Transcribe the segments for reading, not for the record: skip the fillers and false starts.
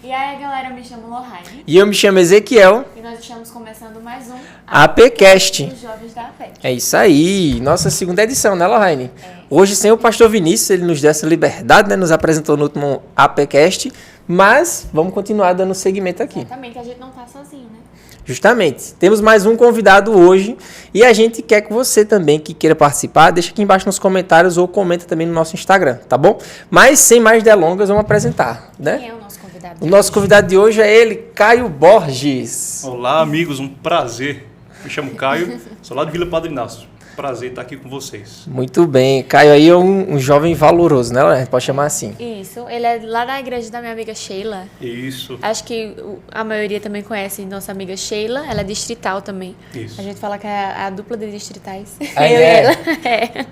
E aí, galera, eu me chamo Lohane. E eu me chamo Ezequiel. E nós estamos começando mais um APcast. Os Jovens da APEC. É isso aí, nossa segunda edição, né, Lohane? Hoje sem o pastor Vinícius, ele nos deu essa liberdade, né? Nos apresentou no último APcast, mas vamos continuar dando seguimento aqui. Exatamente, a gente não tá sozinho, né? Justamente. Temos mais um convidado hoje e a gente quer que você também, que queira participar, deixa aqui embaixo nos comentários ou comenta também no nosso Instagram, tá bom? Mas sem mais delongas, vamos apresentar, né? Quem é o nosso convidado? O nosso convidado de hoje é ele, Caio Borges. Olá, amigos, um prazer. Me chamo Caio, sou lá de Vila Padre Inácio. Prazer estar aqui com vocês. Muito bem. Caio aí é um jovem valoroso, né? A gente pode chamar assim. Isso, ele é lá da igreja da minha amiga Sheila. Isso. Acho que a maioria também conhece nossa amiga Sheila, ela é distrital também. Isso. A gente fala que é a dupla de distritais. Ah, Eu e é? ela. É.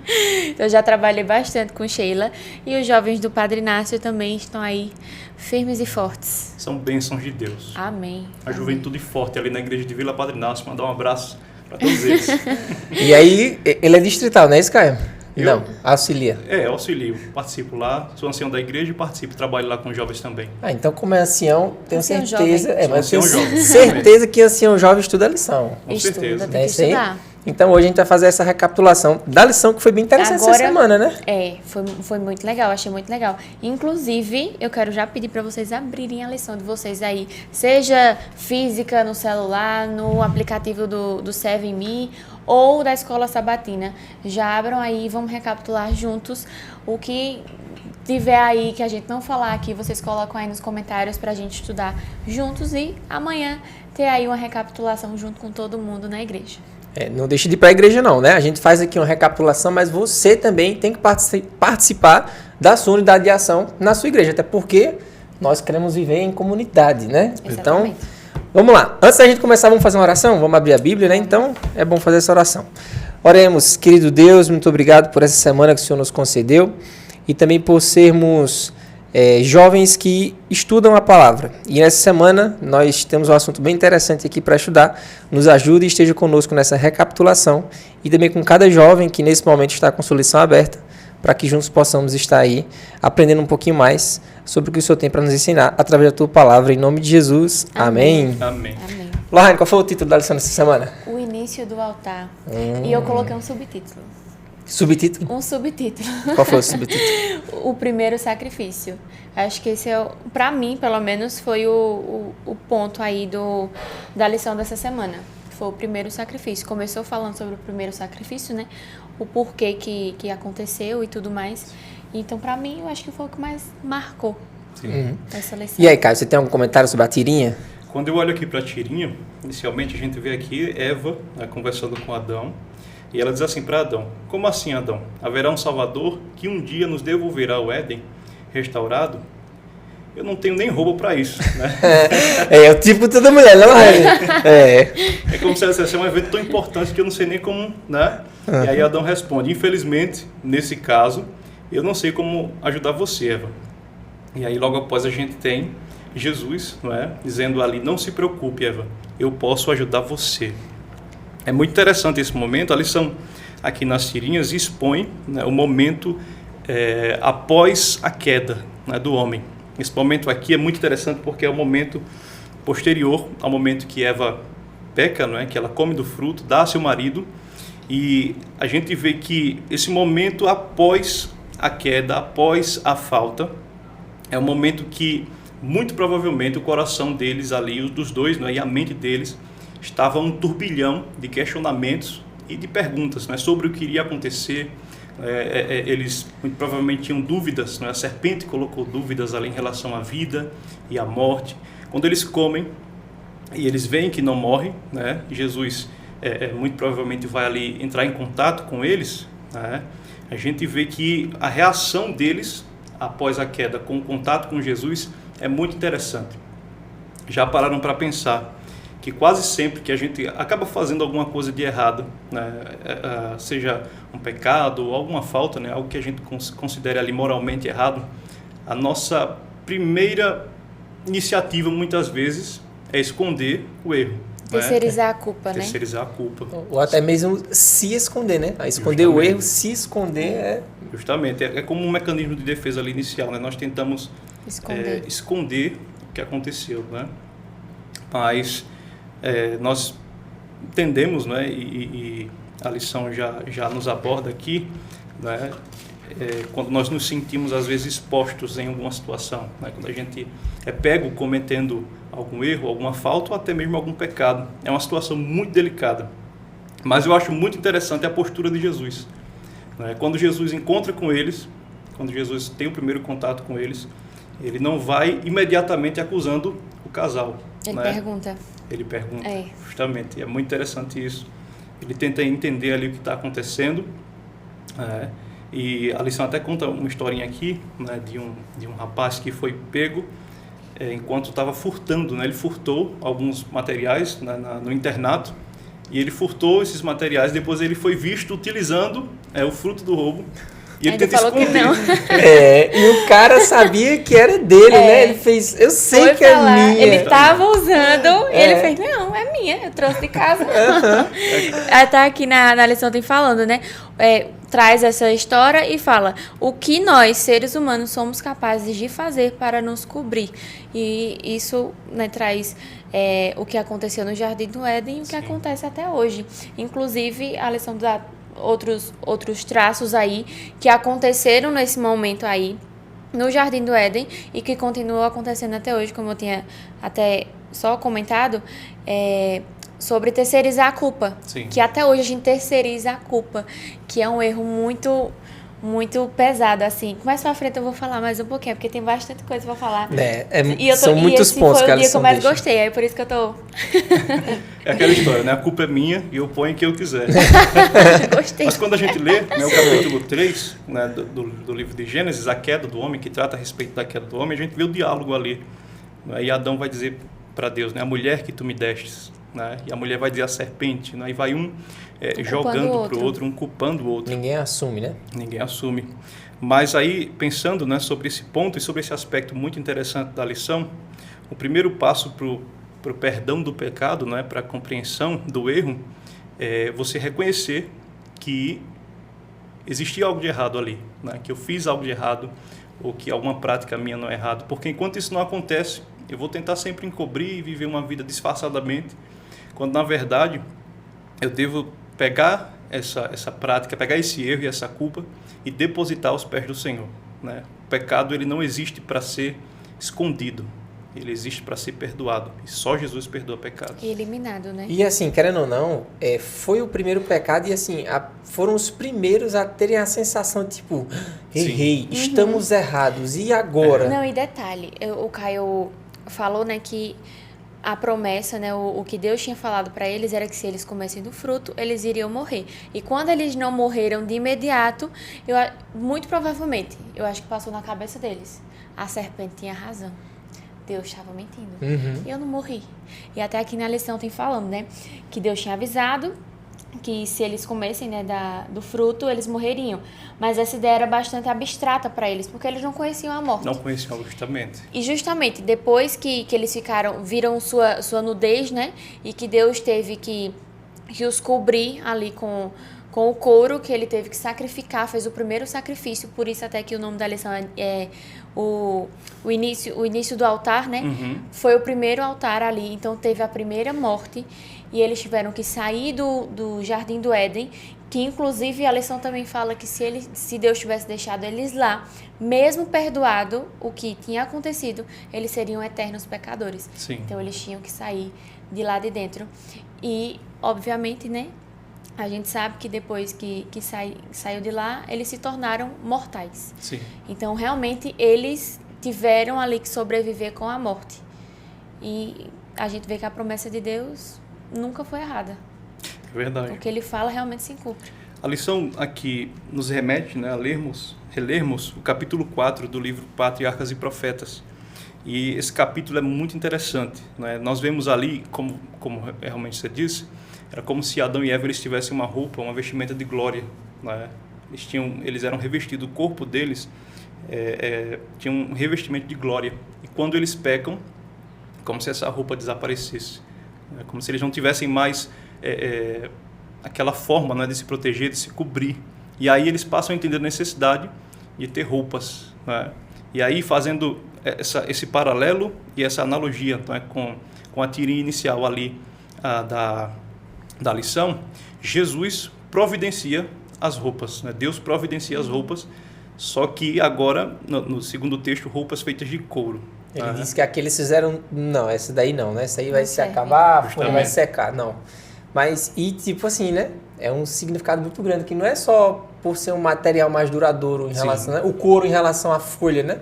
Então, eu já trabalhei bastante com Sheila. E os jovens do Padre Inácio também estão aí firmes e fortes. São bênçãos de Deus. Amém. A juventude forte ali na igreja de Vila Padre Inácio. Mandar um abraço para todos eles. E aí, ele é distrital, não é isso, Caio? Eu? Não, auxilia. Auxilio. Participo lá, sou ancião da igreja e participo. Trabalho lá com jovens também. Ah, então como é ancião, tenho Ancião certeza... jovem. mas tenho Ancião jovem. certeza que ancião jovem estuda a lição. Com Estuda, certeza. tem que isso aí? estudar. Então hoje a gente vai fazer essa recapitulação da lição que foi bem interessante essa semana, né? Foi muito legal, achei muito legal. Inclusive, eu quero já pedir para vocês abrirem a lição de vocês aí, seja física no celular, no aplicativo do Serve em Me ou da Escola Sabatina. Já abram aí e vamos recapitular juntos o que tiver aí que a gente não falar aqui, vocês colocam aí nos comentários pra gente estudar juntos e amanhã ter aí uma recapitulação junto com todo mundo na igreja. Não deixe de ir para a igreja não, né? A gente faz aqui uma recapitulação, mas você também tem que participar da sua unidade de ação na sua igreja, até porque nós queremos viver em comunidade, né? Exatamente. Então, vamos lá. Antes da gente começar, vamos fazer uma oração? Vamos abrir a Bíblia, né? Então, é bom fazer essa oração. Oremos, querido Deus, muito obrigado por essa semana que o Senhor nos concedeu e também por sermos jovens que estudam a palavra. E nessa semana nós temos um assunto bem interessante aqui para estudar. Nos ajude e esteja conosco nessa recapitulação e também com cada jovem que nesse momento está com sua lição aberta, para que juntos possamos estar aí aprendendo um pouquinho mais sobre o que o Senhor tem para nos ensinar através da tua palavra. Em nome de Jesus. Amém. Amém. Amém. Lohane, qual foi o título da lição dessa semana? O início do altar. E eu coloquei um subtítulo. Subtítulo? Um subtítulo. Qual foi o subtítulo? O primeiro sacrifício. Acho que esse pra mim, pelo menos, foi o ponto aí da lição dessa semana. Foi o primeiro sacrifício. Começou falando sobre o primeiro sacrifício, né? O porquê que aconteceu e tudo mais. Então, pra mim, eu acho que foi o que mais marcou essa lição. E aí, Caio, você tem algum comentário sobre a tirinha? Quando eu olho aqui para a tirinha, inicialmente a gente vê aqui Eva, né, conversando com Adão. E ela diz assim para Adão: como assim, Adão? Haverá um Salvador que um dia nos devolverá o Éden restaurado? Eu não tenho nem roubo para isso, né? É o tipo toda mulher, não é? É como se ela dissesse, é um evento tão importante que eu não sei nem como, né? E aí Adão responde: infelizmente, nesse caso, eu não sei como ajudar você, Eva. E aí logo após a gente tem Jesus, não é? Dizendo ali: não se preocupe, Eva, eu posso ajudar você. É muito interessante esse momento. A lição aqui nas tirinhas expõe, né, o momento após a queda, né, do homem. Esse momento aqui é muito interessante porque é o momento posterior ao momento que Eva peca, não é? Que ela come do fruto, dá a seu marido, e a gente vê que esse momento após a queda, após a falta, é um momento que muito provavelmente o coração deles ali, dos dois, não é? E a mente deles estava um turbilhão de questionamentos e de perguntas, né, sobre o que iria acontecer. Eles muito provavelmente tinham dúvidas, né? A serpente colocou dúvidas ali em relação à vida e à morte. Quando eles comem e eles veem que não morrem, né? Jesus muito provavelmente vai ali entrar em contato com eles, né? A gente vê que a reação deles após a queda com o contato com Jesus é muito interessante. Já pararam para pensar que quase sempre que a gente acaba fazendo alguma coisa de errado, né, seja um pecado ou alguma falta, né, algo que a gente considere ali moralmente errado, a nossa primeira iniciativa muitas vezes é esconder o erro. Terceirizar a culpa, né? Terceirizar a culpa. Ou até mesmo se esconder, né? Esconder o erro, se esconder Justamente, é como um mecanismo de defesa ali inicial, né? Nós tentamos esconder que aconteceu, né? Mas nós entendemos, né, e a lição já nos aborda aqui, né, quando nós nos sentimos às vezes expostos em alguma situação, né, quando a gente é pego cometendo algum erro, alguma falta ou até mesmo algum pecado. É uma situação muito delicada. Mas eu acho muito interessante a postura de Jesus, né? Quando Jesus encontra com eles, quando Jesus tem o primeiro contato com eles, ele não vai imediatamente acusando o casal. Ele né? pergunta. Ele pergunta, justamente. E é muito interessante isso. Ele tenta entender ali o que está acontecendo. E a lição até conta uma historinha aqui, né, de um rapaz que foi pego enquanto estava furtando. Né? Ele furtou alguns materiais, né, no internato, e ele furtou esses materiais. Depois ele foi visto utilizando o fruto do roubo. E ele tenta falou esconder. que não. E o cara sabia que era dele, né? Ele fez, eu sei Foi que falar, é minha. ele estava usando e ele fez, não, é minha, eu trouxe de casa. Até aqui na lição tem falando, né? Traz essa história e fala o que nós, seres humanos, somos capazes de fazer para nos cobrir. E isso, né, traz o que aconteceu no Jardim do Éden e o que acontece até hoje. Inclusive, a lição da outros traços aí que aconteceram nesse momento aí no Jardim do Éden e que continuam acontecendo até hoje, como eu tinha até só comentado, sobre terceirizar a culpa. Sim. Que até hoje a gente terceiriza a culpa, que é um erro muito, muito pesado, assim. Mais pra frente eu vou falar mais um pouquinho, porque tem bastante coisa pra falar. São muitos pontos que a foi o dia que eu mais deixa. gostei, aí por isso que eu tô... É aquela história, né? A culpa é minha e eu ponho quem eu quiser. Gostei. Mas quando a gente lê, né, o capítulo 3, né, do livro de Gênesis, a queda do homem, que trata a respeito da queda do homem, a gente vê o diálogo ali. Né, e Adão vai dizer para Deus, né, a mulher que tu me destes. Né, e a mulher vai dizer a serpente. Né, e vai jogando para o outro, um culpando o outro. Ninguém assume, né? Ninguém assume. Mas aí, pensando, né, sobre esse ponto e sobre esse aspecto muito interessante da lição, o primeiro passo para o perdão do pecado, né, para a compreensão do erro, é você reconhecer que existia algo de errado ali, né, que eu fiz algo de errado ou que alguma prática minha não é errada. Porque enquanto isso não acontece, eu vou tentar sempre encobrir e viver uma vida disfarçadamente, quando na verdade eu devo pegar essa prática, pegar esse erro e essa culpa e depositar aos pés do Senhor. Né? O pecado ele não existe para ser escondido, ele existe para ser perdoado. E só Jesus perdoa pecados. E eliminado, né? E assim, querendo ou não, foi o primeiro pecado e assim, foram os primeiros a terem a sensação de tipo, errei, estamos errados, e agora? Não, e detalhe, o Caio falou, né, que a promessa, né, o que Deus tinha falado para eles era que se eles comessem do fruto, eles iriam morrer. E quando eles não morreram de imediato, muito provavelmente, eu acho que passou na cabeça deles, a serpente tinha razão. Deus estava mentindo. E eu não morri. E até aqui na lição tem falando, né, que Deus tinha avisado que se eles comessem, né, do fruto, eles morreriam. Mas essa ideia era bastante abstrata para eles, porque eles não conheciam a morte. Não conheciam justamente. E justamente, depois que eles viram sua nudez, né, e que Deus teve que os cobrir ali com o couro, que ele teve que sacrificar, fez o primeiro sacrifício, por isso até que o nome da lição é o início do altar, né? Foi o primeiro altar ali, então teve a primeira morte, e eles tiveram que sair do Jardim do Éden, que inclusive a lição também fala que se Deus tivesse deixado eles lá, mesmo perdoado o que tinha acontecido, eles seriam eternos pecadores. Sim. Então eles tinham que sair de lá de dentro. E, obviamente, né, a gente sabe que depois que saiu de lá, eles se tornaram mortais. Sim. Então, realmente, eles tiveram ali que sobreviver com a morte. E a gente vê que a promessa de Deus nunca foi errada. É verdade. O que ele fala realmente se cumpre. A lição aqui nos remete, né, a relermos o capítulo 4 do livro Patriarcas e Profetas. E esse capítulo é muito interessante. Né? Nós vemos ali, como realmente você disse, era como se Adão e Eva eles tivessem uma roupa, uma vestimenta de glória. Né? Eles eram revestidos, o corpo deles tinha um revestimento de glória. E quando eles pecam, como se essa roupa desaparecesse. Né? Como se eles não tivessem mais aquela forma, né, de se proteger, de se cobrir. E aí eles passam a entender a necessidade de ter roupas. Né? E aí, fazendo esse paralelo e essa analogia, né, com a tirinha inicial ali da lição, Jesus providencia as roupas, né? Deus providencia as roupas, só que agora, no segundo texto, roupas feitas de couro. Ele disse que aqueles fizeram... Não, essa daí não, né? Essa aí vai Não se serve. acabar, a folha Justamente. vai secar. Não. Mas, e tipo assim, né? É um significado muito grande, que não é só por ser um material mais duradouro em Sim. relação... Né? O couro em relação à folha, né?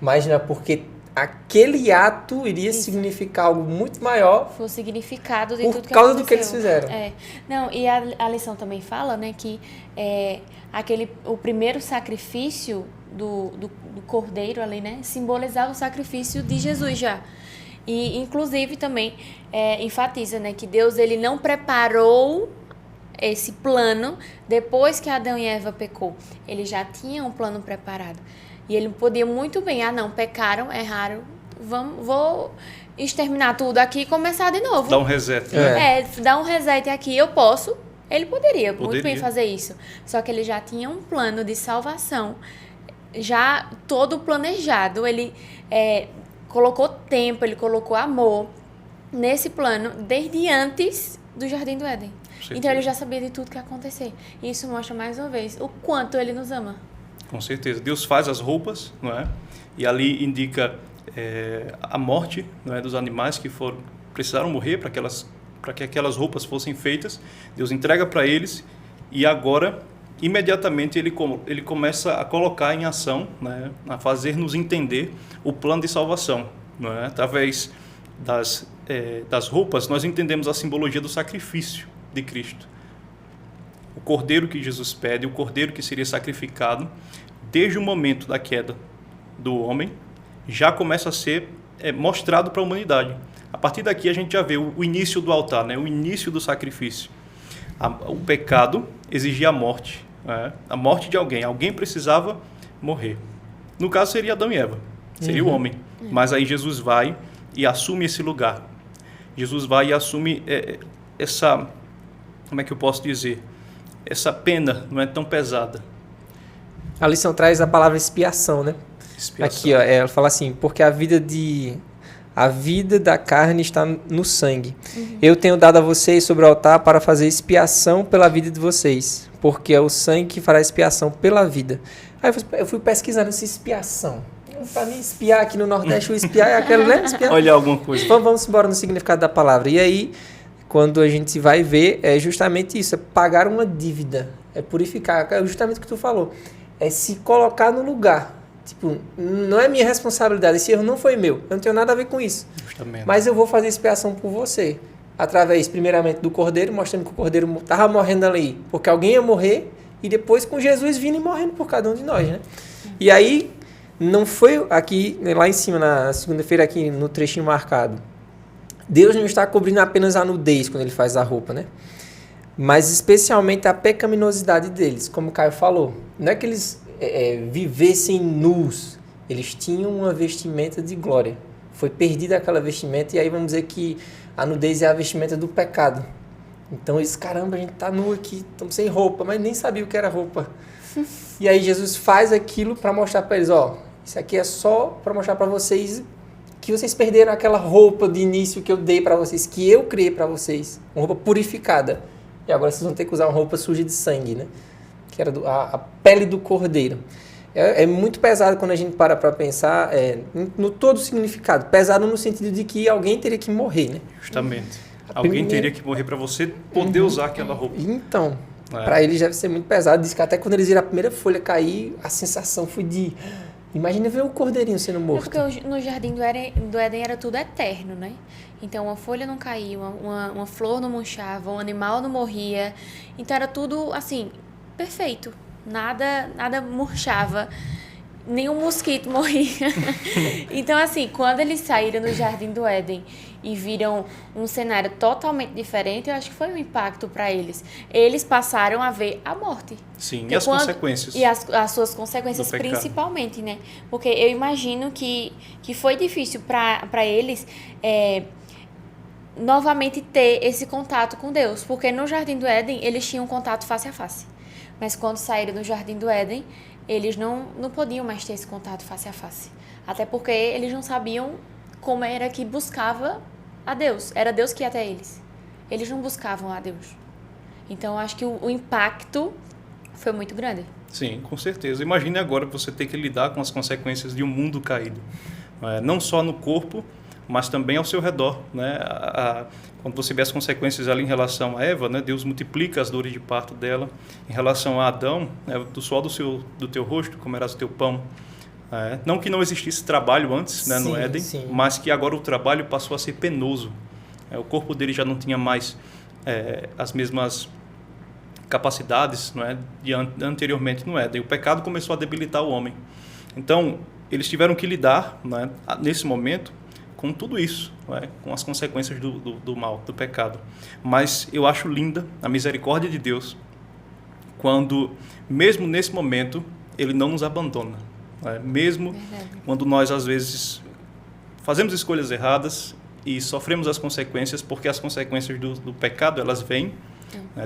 Mas não é porque aquele ato iria significar algo muito maior Foi o significado de por tudo que causa aconteceu. do que eles fizeram. Não, e a lição também fala, né, que o primeiro sacrifício do cordeiro ali, né, simbolizava o sacrifício de Jesus já. E, inclusive, também enfatiza, né, que Deus ele não preparou esse plano depois que Adão e Eva pecou. Ele já tinha um plano preparado. E ele podia muito bem, pecaram, erraram, vou exterminar tudo aqui e começar de novo. Dá um reset, né? Dar um reset aqui, eu posso. Ele poderia muito Poderia. bem fazer isso. Só que ele já tinha um plano de salvação, já todo planejado. Ele colocou tempo, ele colocou amor nesse plano desde antes do Jardim do Éden. certeza. Então ele já sabia de tudo que ia acontecer. E isso mostra mais uma vez o quanto ele nos ama. Com certeza. Deus faz as roupas, não é? E ali indica a morte, não é, dos animais que precisaram morrer para que aquelas roupas fossem feitas. Deus entrega para eles e agora, imediatamente, ele começa a colocar em ação, né, a fazer-nos entender o plano de salvação. Não é? Através das roupas, nós entendemos a simbologia do sacrifício de Cristo. O cordeiro que Jesus pede, o cordeiro que seria sacrificado, desde o momento da queda do homem, já começa a ser mostrado para a humanidade. A partir daqui a gente já vê o início do altar, né? O início do sacrifício. O pecado exigia a morte, né? A morte de alguém. Alguém precisava morrer. No caso seria Adão e Eva, seria o homem. Mas aí Jesus vai e assume esse lugar. Jesus vai e assume essa, como é que eu posso dizer? Essa pena não é tão pesada. A lição traz a palavra expiação, né? Expiação. Aqui, ó, ela fala assim, porque a vida da carne está no sangue. Eu tenho dado a vocês sobre o altar para fazer expiação pela vida de vocês, porque é o sangue que fará expiação pela vida. Aí eu fui pesquisando essa expiação. Para mim, espiar aqui no Nordeste, o espiar é aquele, né? Espiar. Olha alguma coisa. Vamos embora no significado da palavra. E aí, quando a gente vai ver, é justamente isso, é pagar uma dívida, é purificar, é justamente o que tu falou, é se colocar no lugar. Tipo, não é minha responsabilidade, esse erro não foi meu, eu não tenho nada a ver com isso. Justamente. Mas eu vou fazer expiação por você, através, primeiramente, do cordeiro, mostrando que o cordeiro estava morrendo ali, porque alguém ia morrer, e depois com Jesus vindo e morrendo por cada um de nós, né? E aí, não foi aqui, lá em cima, na segunda-feira, aqui no trechinho marcado, Deus não está cobrindo apenas a nudez quando ele faz a roupa, né? Mas especialmente a pecaminosidade deles, como o Caio falou. Não é que eles vivessem nus, eles tinham uma vestimenta de glória. Foi perdida aquela vestimenta e aí vamos dizer que a nudez é a vestimenta do pecado. Então eles, caramba, a gente tá nu aqui, estamos sem roupa, mas nem sabia o que era roupa. E aí Jesus faz aquilo para mostrar para eles, ó, isso aqui é só para mostrar para vocês que vocês perderam aquela roupa de início que eu dei para vocês, que eu criei para vocês, uma roupa purificada. E agora vocês vão ter que usar uma roupa suja de sangue, né? Que era a pele do cordeiro. É muito pesado quando a gente para pensar no todo o significado. Pesado no sentido de que alguém teria que morrer, né? Justamente. Alguém teria que morrer para você poder usar aquela roupa. Então, para eles deve ser muito pesado. Diz que até quando eles viram a primeira folha cair, a sensação foi de... Imagina ver o cordeirinho sendo morto. Porque no Jardim do Éden era tudo eterno, né? Então, uma folha não caía, uma flor não murchava, um animal não morria. Então, era tudo, assim, perfeito. Nada murchava. Nenhum mosquito morria. Então, assim, quando eles saíram do Jardim do Éden e viram um cenário totalmente diferente, eu acho que foi um impacto para eles. Eles passaram a ver a morte. Sim, e as consequências. E as suas consequências, do pecado. Principalmente, né? Porque eu imagino que foi difícil para eles novamente ter esse contato com Deus. Porque no Jardim do Éden, eles tinham contato face a face. Mas quando saíram do Jardim do Éden, eles não podiam mais ter esse contato face a face. Até porque eles não sabiam como era que buscava a Deus. Era Deus que ia até eles. Eles não buscavam a Deus. Então, eu acho que o impacto foi muito grande. Sim, com certeza. Imagine agora você ter que lidar com as consequências de um mundo caído. Não só no corpo, mas também ao seu redor. Né? Quando você vê as consequências ali em relação a Eva, né? Deus multiplica as dores de parto dela. Em relação a Adão, do suor do teu rosto comerás o teu pão. Não que não existisse trabalho antes, né, no Éden, mas que agora o trabalho passou a ser penoso. O corpo dele já não tinha mais as mesmas capacidades, não é, de anteriormente no Éden. O pecado começou a debilitar o homem. Então, eles tiveram que lidar, não é, nesse momento, com tudo isso, não é, com as consequências do mal, do pecado. Mas eu acho linda a misericórdia de Deus quando, mesmo nesse momento, Ele não nos abandona. Não é? Mesmo quando nós, às vezes, fazemos escolhas erradas e sofremos as consequências, porque as consequências do pecado, elas vêm.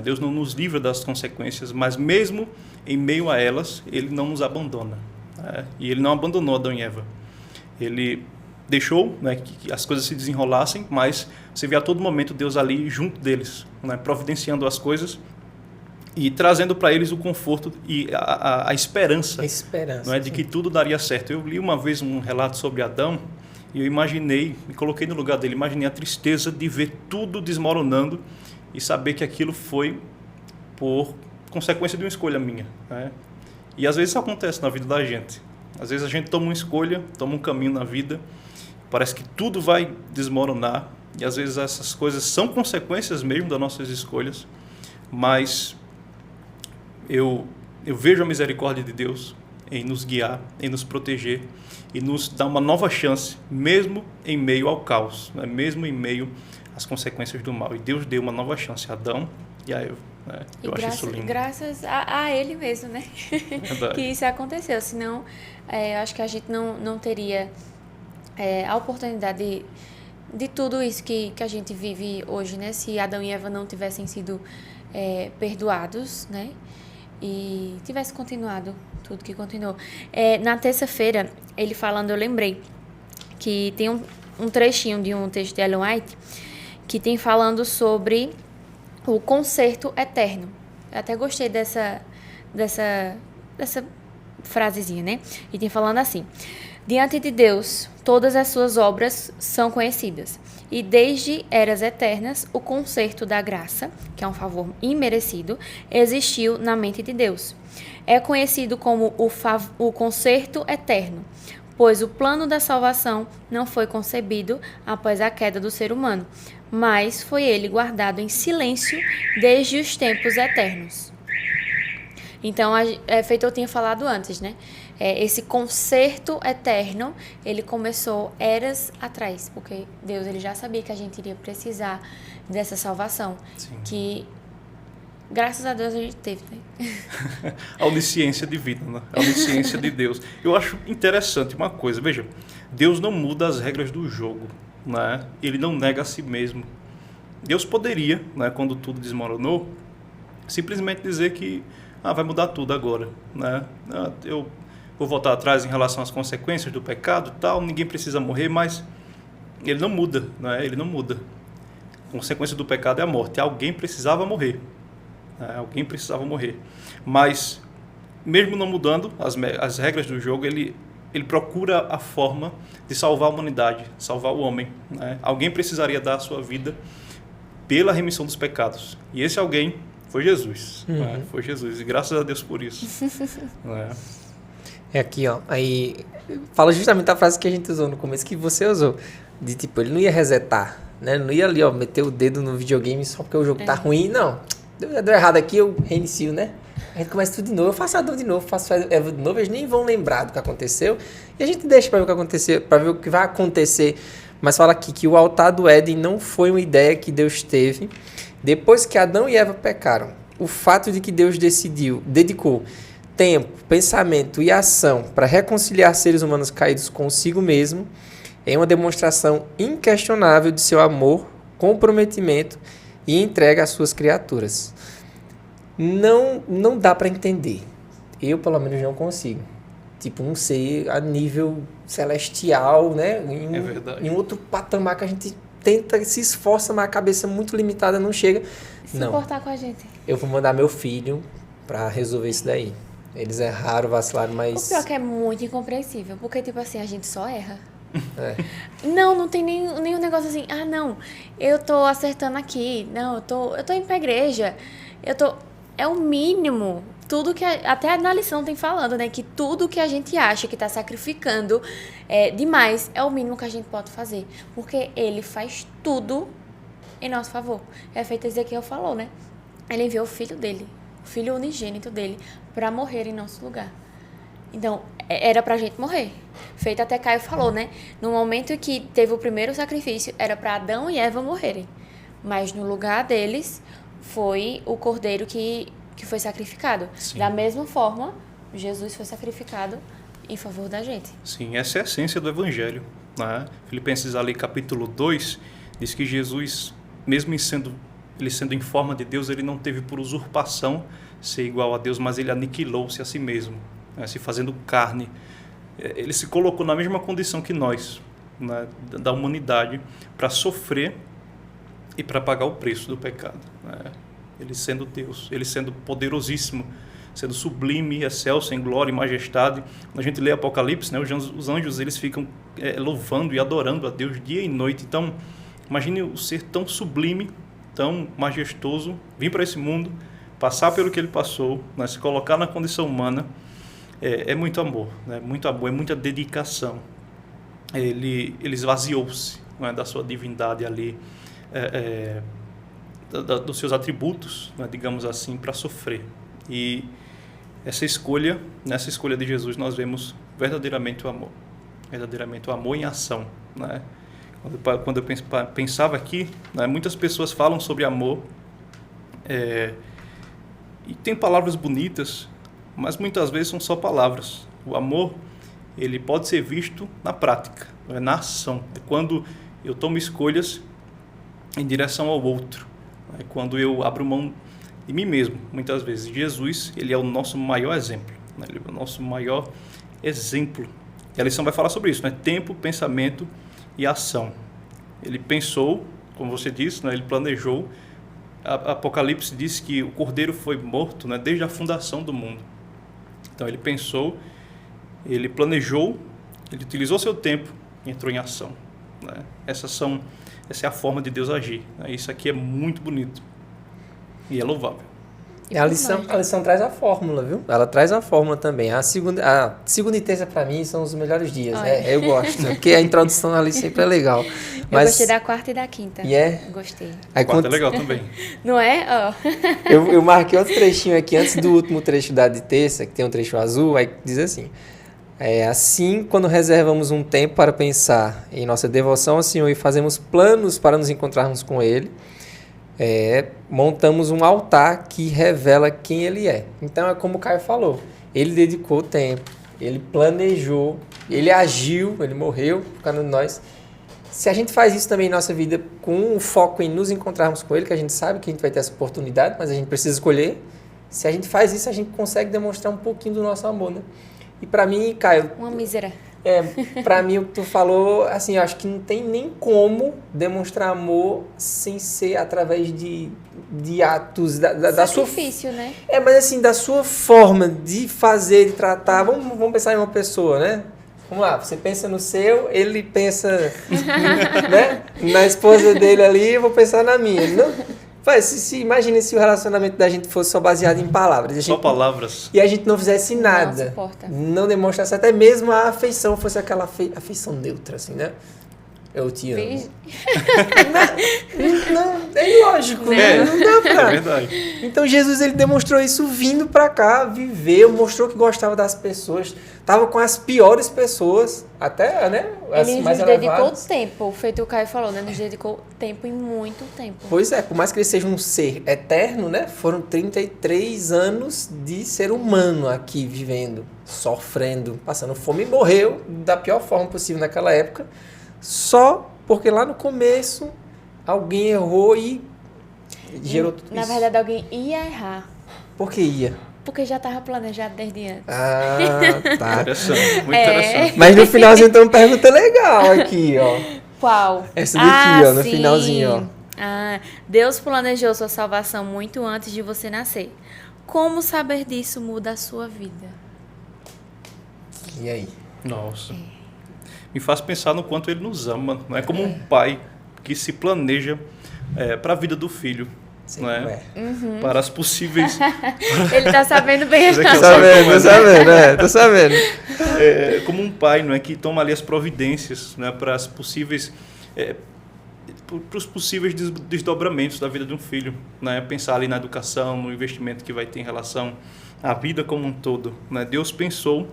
Deus não nos livra das consequências, mas mesmo em meio a elas, Ele não nos abandona. E Ele não abandonou Adão e Eva. Ele deixou, né, que as coisas se desenrolassem, mas você vê a todo momento Deus ali junto deles, né, providenciando as coisas e trazendo para eles o conforto e a esperança, não é, de que tudo daria certo. Eu li uma vez um relato sobre Adão e eu imaginei, me coloquei no lugar dele, imaginei a tristeza de ver tudo desmoronando e saber que aquilo foi por consequência de uma escolha minha. Né? E às vezes isso acontece na vida da gente. Às vezes a gente toma uma escolha, toma um caminho na vida, parece que tudo vai desmoronar, e às vezes essas coisas são consequências mesmo das nossas escolhas, mas eu vejo a misericórdia de Deus em nos guiar, em nos proteger, e nos dar uma nova chance, mesmo em meio ao caos, né? Mesmo em meio as consequências do mal. E Deus deu uma nova chance a Adão e a Eva. Né? Eu acho isso lindo. Graças a Ele mesmo, né? Que isso aconteceu. Senão, eu acho que a gente não teria a oportunidade de tudo isso que a gente vive hoje, né? Se Adão e Eva não tivessem sido perdoados, né? E tivesse continuado tudo que continuou. Na terça-feira, ele falando, eu lembrei que tem um trechinho de um texto de Ellen White que tem falando sobre o conserto eterno. Eu até gostei dessa frasezinha, né? E tem falando assim: diante de Deus, todas as suas obras são conhecidas. E desde eras eternas, o conserto da graça, que é um favor imerecido, existiu na mente de Deus. É conhecido como o conserto eterno, pois o plano da salvação não foi concebido após a queda do ser humano, mas foi ele guardado em silêncio desde os tempos eternos. Então, feito eu tinha falado antes, né? Esse conserto eterno, ele começou eras atrás, porque Deus ele já sabia que a gente iria precisar dessa salvação. Sim. Que, graças a Deus, a gente teve, né? A onisciência divina, né? A onisciência de Deus. Eu acho interessante uma coisa, veja, Deus não muda as regras do jogo, né? Ele não nega a si mesmo. Deus poderia, né, quando tudo desmoronou, simplesmente dizer que vai mudar tudo agora, né? Eu vou voltar atrás em relação às consequências do pecado e tal, ninguém precisa morrer, mas ele não muda, né? Ele não muda. A consequência do pecado é a morte. Alguém precisava morrer. Né? Alguém precisava morrer. Mas, mesmo não mudando as regras do jogo, ele procura a forma de salvar a humanidade, salvar o homem. Né? Alguém precisaria dar a sua vida pela remissão dos pecados. E esse alguém foi Jesus. Né? Foi Jesus. E graças a Deus por isso. Aqui, ó. Aí fala justamente a frase que a gente usou no começo, que você usou. De tipo, ele não ia resetar, né? Não ia ali, ó, meter o dedo no videogame só porque o jogo tá ruim. Não. Deu errado aqui, eu reinicio, né? A gente começa tudo de novo, eu faço Adão de novo, faço Eva de novo, eles nem vão lembrar do que aconteceu. E a gente deixa para ver o que aconteceu, para ver o que vai acontecer. Mas fala aqui que o altar do Éden não foi uma ideia que Deus teve depois que Adão e Eva pecaram. O fato de que Deus dedicou tempo, pensamento e ação para reconciliar seres humanos caídos consigo mesmo é uma demonstração inquestionável de seu amor, comprometimento e entrega às suas criaturas. Não dá para entender. eu pelo menos não consigo. Tipo, um ser a nível celestial, né? É verdade. Em outro patamar que a gente tenta, se esforça, mas a cabeça muito limitada não chega. Se Não, importar com a gente. eu vou mandar meu filho pra resolver isso daí. Eles erraram, vacilaram, O mas... pior é que é muito incompreensível, porque, tipo assim, a gente só erra. É. Não tem nenhum negócio assim, não, eu tô acertando aqui, não, eu tô indo pra igreja, é o mínimo, tudo que, até na lição tem falando, né, que tudo que a gente acha que tá sacrificando demais, é o mínimo que a gente pode fazer, porque ele faz tudo em nosso favor. É feito Ezequiel falou, né, ele enviou o filho dele, o filho unigênito dele, pra morrer em nosso lugar. Então, era pra gente morrer. Feito até Caio falou, né? No momento em que teve o primeiro sacrifício, era pra Adão e Eva morrerem. Mas no lugar deles, foi o cordeiro que foi sacrificado. Sim. Da mesma forma, Jesus foi sacrificado em favor da gente. Sim, essa é a essência do Evangelho. Né? Filipenses ali, capítulo 2, diz que Jesus, mesmo ele sendo em forma de Deus, ele não teve por usurpação ser igual a Deus, mas ele aniquilou-se a si mesmo. Se fazendo carne, ele se colocou na mesma condição que nós, né, da humanidade, para sofrer e para pagar o preço do pecado, né? Ele sendo Deus, ele sendo poderosíssimo, sendo sublime, excelso em glória e majestade. Quando a gente lê Apocalipse, né, os anjos eles ficam louvando e adorando a Deus dia e noite. Então, imagine o ser tão sublime, tão majestoso, vir para esse mundo, passar pelo que ele passou, né, se colocar na condição humana. É muito amor, né? Muito amor, é muita dedicação. Ele esvaziou-se, né, da sua divindade ali, dos seus atributos, né, digamos assim, para sofrer. E nessa escolha de Jesus, nós vemos verdadeiramente o amor em ação, né? Quando eu pensava aqui, né, muitas pessoas falam sobre amor, e tem palavras bonitas, mas muitas vezes são só palavras. O amor, ele pode ser visto na prática, na ação. É quando eu tomo escolhas em direção ao outro. É quando eu abro mão de mim mesmo, muitas vezes. Jesus, ele é o nosso maior exemplo, né? Ele é o nosso maior exemplo. E a lição vai falar sobre isso, né? Tempo, pensamento e ação. Ele pensou, como você disse, né? Ele planejou. Apocalipse diz que o Cordeiro foi morto, né? Desde a fundação do mundo. Então ele pensou, ele planejou, ele utilizou seu tempo e entrou em ação, né? Essa é a forma de Deus agir, né? Isso aqui é muito bonito e é louvável. A lição traz a fórmula, viu? Ela traz a fórmula também. A segunda e terça, para mim, são os melhores dias. Eu gosto, porque a introdução ali sempre é legal. Eu gostei da quarta e da quinta. Gostei. A quarta é legal também. Não é? Eu marquei outro trechinho aqui, antes do último trecho da de terça, que tem um trecho azul, aí diz assim: assim, quando reservamos um tempo para pensar em nossa devoção ao Senhor e fazemos planos para nos encontrarmos com Ele, montamos um altar que revela quem Ele é. Então é como o Caio falou, Ele dedicou tempo, Ele planejou, Ele agiu, Ele morreu por causa de nós. Se a gente faz isso também em nossa vida com um foco em nos encontrarmos com Ele, que a gente sabe que a gente vai ter essa oportunidade, mas a gente precisa escolher, se a gente faz isso, a gente consegue demonstrar um pouquinho do nosso amor, né? E pra mim, Caio... Uma mísera. Pra mim, o que tu falou, assim, eu acho que não tem nem como demonstrar amor sem ser através de atos, da sua... Sacrifício, né? Mas assim, da sua forma de fazer, de tratar. Vamos pensar em uma pessoa, né? Vamos lá, você pensa no seu, ele pensa né? Na esposa dele ali, eu vou pensar na minha. Não? Imagine se o relacionamento da gente fosse só baseado em palavras. Só palavras. E a gente não fizesse nada. Não demonstrasse até mesmo a afeição, fosse aquela afeição neutra, assim, né? Eu te amo. Não, é lógico, né? Não dá pra. É verdade. Então Jesus, ele demonstrou isso vindo pra cá, viveu, mostrou que gostava das pessoas, tava com as piores pessoas, até, né? As ele mais nos dedicou elevadas. tempo, feito o Caio falou, né? Nos dedicou tempo e muito tempo. Pois é, por mais que ele seja um ser eterno, né? Foram 33 anos de ser humano aqui vivendo, sofrendo, passando fome e morreu da pior forma possível naquela época. Só porque lá no começo alguém errou e gerou tudo isso. Na verdade, alguém ia errar. Por que ia? Porque já estava planejado desde antes. Ah, tá. Interessante, muito interessante. Mas no finalzinho tem uma pergunta legal aqui, ó. Qual? Essa daqui, ó, no sim. finalzinho, ó. Deus planejou sua salvação muito antes de você nascer. Como saber disso muda a sua vida? E aí? Nossa. Me faz pensar no quanto ele nos ama. Não é como um pai que se planeja para a vida do filho. Sim, Não é? Uhum. Para as possíveis... Ele tá sabendo bem. Mas é que Tô eu sabendo, tô sabendo. Como um pai, não é, que toma ali as providências, né, para as possíveis... para os possíveis desdobramentos da vida de um filho, né? Pensar ali na educação, no investimento que vai ter em relação à vida como um todo, né? Deus pensou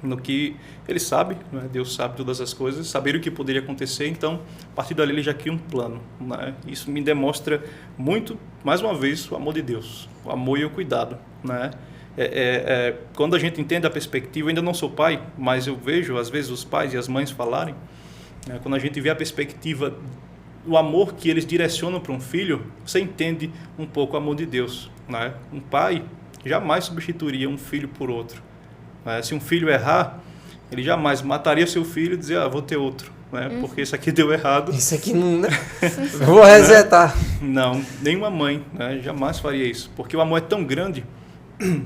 no que ele sabe, né? Deus sabe todas as coisas, saber o que poderia acontecer, então a partir dali ele já cria um plano, né? Isso me demonstra muito, mais uma vez, o amor de Deus, o amor e o cuidado, né? Quando a gente entende a perspectiva, eu ainda não sou pai, mas eu vejo às vezes os pais e as mães falarem, né? Quando a gente vê a perspectiva o amor que eles direcionam para um filho, você entende um pouco o amor de Deus, né? Um pai jamais substituiria um filho por outro, né? Se um filho errar, ele jamais mataria seu filho e dizia, vou ter outro, né? Porque isso aqui deu errado. Isso aqui não... Vou resetar. Não, nenhuma mãe, né, jamais faria isso, porque o amor é tão grande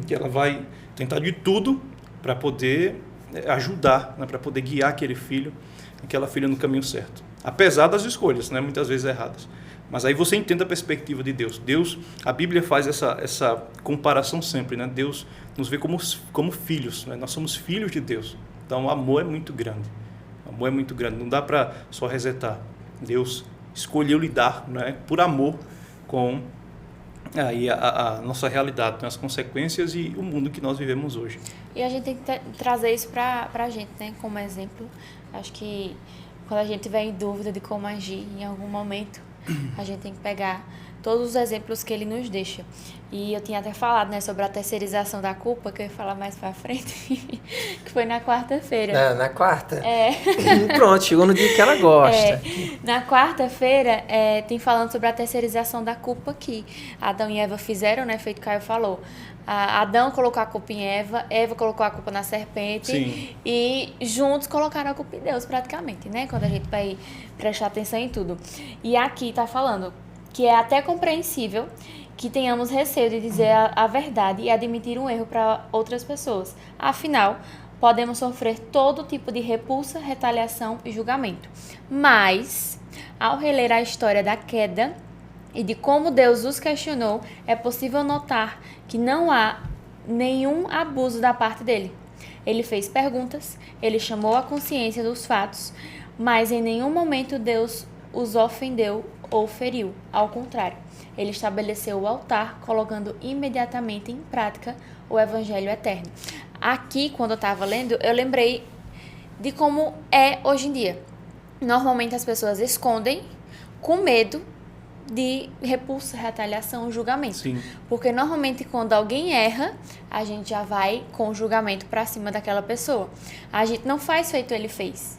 que ela vai tentar de tudo para poder ajudar, né, para poder guiar aquele filho, aquela filha no caminho certo. Apesar das escolhas, né, muitas vezes erradas. Mas aí você entende a perspectiva de Deus. Deus, a Bíblia faz essa comparação sempre, né? Deus nos vê como filhos, né? Nós somos filhos de Deus. Então o amor é muito grande. O amor é muito grande. Não dá para só resetar. Deus escolheu lidar, né, por amor com aí a nossa realidade, né, as consequências e o mundo que nós vivemos hoje. E a gente tem que trazer isso pra gente, né, como exemplo. Acho que quando a gente tiver em dúvida de como agir em algum momento, a gente tem que pegar todos os exemplos que ele nos deixa. E eu tinha até falado, né, sobre a terceirização da culpa, que eu ia falar mais pra frente, que foi na quarta-feira. Na quarta? Pronto, chegou no dia que ela gosta. Na quarta-feira, tem falando sobre a terceirização da culpa que Adão e Eva fizeram, né, feito o Caio falou. Adão colocou a culpa em Eva, Eva colocou a culpa na serpente. Sim. E juntos colocaram a culpa em Deus, praticamente, né, quando a gente vai prestar atenção em tudo. E aqui tá falando que é até compreensível que tenhamos receio de dizer a verdade e admitir um erro para outras pessoas. Afinal, podemos sofrer todo tipo de repulsa, retaliação e julgamento. Mas, ao reler a história da queda e de como Deus os questionou, é possível notar que não há nenhum abuso da parte dele. Ele fez perguntas, ele chamou a consciência dos fatos, mas em nenhum momento Deus os ofendeu ou feriu. Ao contrário, ele estabeleceu o altar, colocando imediatamente em prática o evangelho eterno. Aqui, quando eu estava lendo, eu lembrei de como é hoje em dia. Normalmente as pessoas escondem com medo de repulsa, retaliação, julgamento. Sim. Porque normalmente quando alguém erra, a gente já vai com o julgamento para cima daquela pessoa. A gente não faz feito ele fez.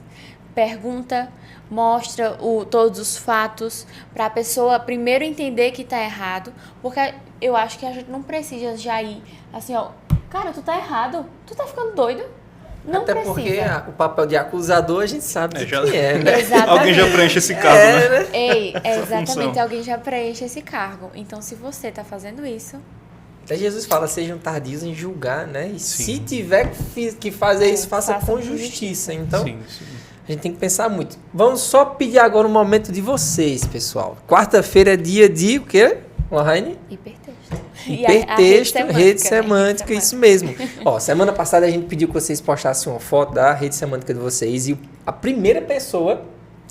Pergunta, mostra todos os fatos para a pessoa primeiro entender que tá errado, porque eu acho que a gente não precisa já ir assim, ó, cara, tu tá errado, tu tá ficando doido. Não Até precisa. porque o papel de acusador a gente sabe de já- quem é, né? Exatamente. Alguém já preenche esse cargo, né? Ei, exatamente, função. alguém já preenche esse cargo. Então, se você tá fazendo isso, Até Jesus fala, sejam tardios em julgar, né? E Sim. se tiver que fazer isso, faça faça com com justiça. Então, Sim, sim. a gente tem que pensar muito. Vamos só pedir agora um momento de vocês, pessoal. Quarta-feira é dia de o quê, Lohane? hipertexto. Hipertexto, rede né? semântica, isso mesmo. Ó, semana passada a gente pediu que vocês postassem uma foto da rede semântica de vocês e a primeira pessoa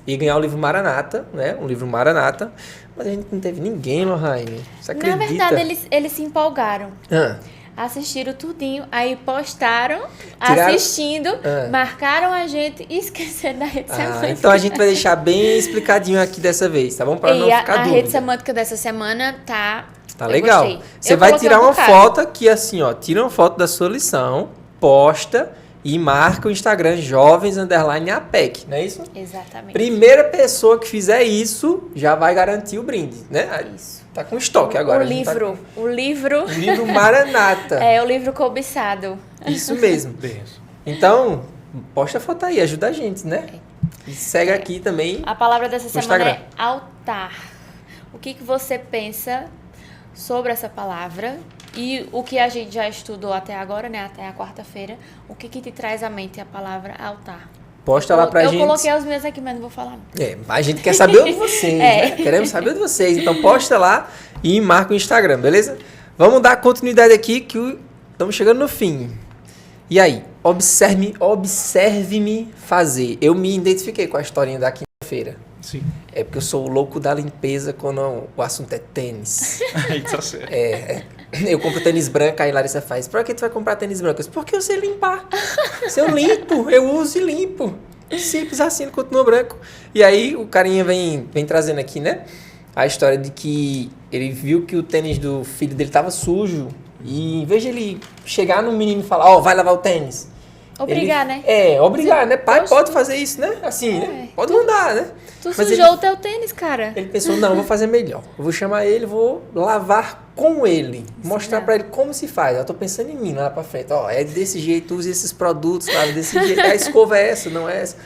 ia ganhar o livro Maranata, né? Um livro Maranata, mas a gente não teve ninguém, Lohane. Você acredita? Na verdade, eles se empolgaram. Ah, Assistiram tudinho, aí postaram, Tiraram- assistindo, marcaram a gente e esqueceram da rede semântica. então a gente vai deixar bem explicadinho aqui dessa vez, tá bom? Pra não E ficar a dúvida. rede semântica dessa semana tá Tá eu legal. gostei. Você Eu vai coloquei tirar um uma bocado. foto aqui assim, ó. Tira uma foto da sua lição, posta e marca o Instagram jovens_apec, não é isso? Exatamente. Primeira pessoa que fizer isso já vai garantir o brinde, né? Isso. Tá com estoque agora. O livro. O livro Maranata. É, o livro cobiçado. Isso mesmo. Benção. Então, posta a foto aí, ajuda a gente, né? E segue aqui também. A palavra dessa No semana Instagram. é altar. O que você pensa sobre essa palavra e o que a gente já estudou até agora, né? Até a quarta-feira. O que te traz à mente a palavra altar? Posta lá pra Eu gente. coloquei os meus aqui, mas não vou falar. Não. A gente quer saber o de vocês, né? Queremos saber o de vocês. Então posta lá e marca o Instagram, beleza? Vamos dar continuidade aqui que estamos chegando no fim. E aí, observe-me fazer. Eu me identifiquei com a historinha da quinta-feira. Sim. É porque eu sou o louco da limpeza quando o assunto é tênis. Aí tá certo. Eu compro tênis branco, aí Larissa faz, por que tu vai comprar tênis branco? Eu disse, porque eu sei limpar. Se eu limpo, eu uso e limpo. Simples assim, ele continua branco. E aí o carinha vem trazendo aqui, né? A história de que ele viu que o tênis do filho dele tava sujo. E em vez de ele chegar no menino e falar, vai lavar o tênis. Obrigar, né? Obrigar, né? Pai Poxa. pode fazer isso, né? Assim, né? Pode mandar, né? Tu Mas sujou o teu tênis, cara. Ele pensou, não, eu vou fazer melhor. Eu vou chamar ele, vou lavar com ele. Mostrar pra ele como se faz. Eu tô pensando em mim lá pra frente. É desse jeito, use esses produtos, sabe? Desse jeito. A escova é essa, não é essa.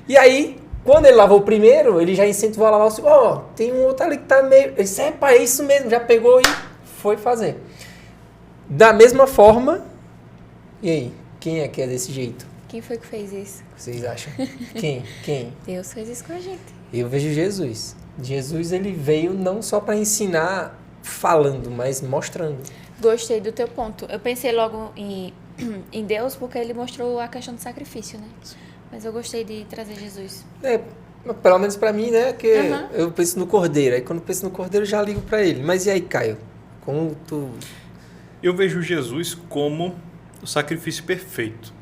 E aí, quando ele lavou o primeiro, ele já incentivou a lavar o segundo. Tem um outro ali que tá meio... Ele disse, pai, é isso mesmo. Já pegou e foi fazer. Da mesma forma... E aí? Quem é que é desse jeito? Quem foi que fez isso? Vocês acham? Quem? Deus fez isso com a gente. Eu vejo Jesus. Jesus, ele veio não só para ensinar falando, mas mostrando. Gostei do teu ponto. Eu pensei logo em Deus porque ele mostrou a questão do sacrifício, né? Mas eu gostei de trazer Jesus. Pelo menos para mim, né? Que Uhum. eu penso no Cordeiro. Aí quando eu penso no Cordeiro, eu já ligo para ele. Mas e aí, Caio? Como tu... Eu vejo Jesus como o sacrifício perfeito.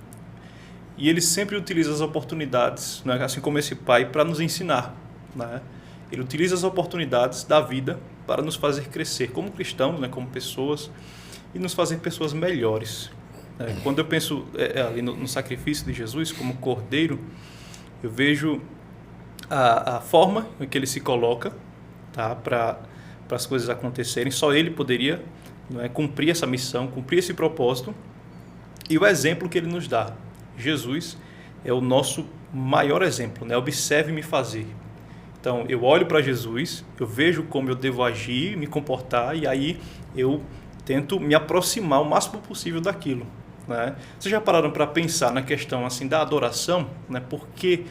E ele sempre utiliza as oportunidades, né, assim como esse pai, para nos ensinar. Né? Ele utiliza as oportunidades da vida para nos fazer crescer como cristãos, né, como pessoas, e nos fazer pessoas melhores. Quando eu penso ali no sacrifício de Jesus como cordeiro, eu vejo a forma em que ele se coloca, tá, para as coisas acontecerem. Só ele poderia, né, cumprir essa missão, cumprir esse propósito, e o exemplo que ele nos dá. Jesus é o nosso maior exemplo, né? Observe-me fazer. Então, eu olho para Jesus, eu vejo como eu devo agir, me comportar, e aí eu tento me aproximar o máximo possível daquilo. Né? Vocês já pararam para pensar na questão assim, da adoração? Né? Por que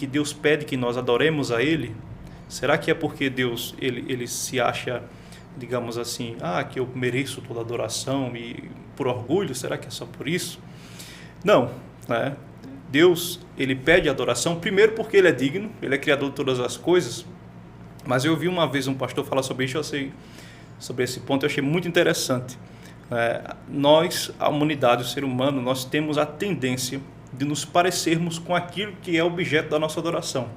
Deus pede que nós adoremos a Ele? Será que é porque Deus ele se acha, digamos assim, que eu mereço toda a adoração e por orgulho? Será que é só por isso? Não, né? Deus, ele pede adoração, primeiro porque ele é digno, ele é criador de todas as coisas, mas eu vi uma vez um pastor falar sobre isso, sobre esse ponto, eu achei muito interessante. Nós, a humanidade, o ser humano, nós temos a tendência de nos parecermos com aquilo que é objeto da nossa adoração.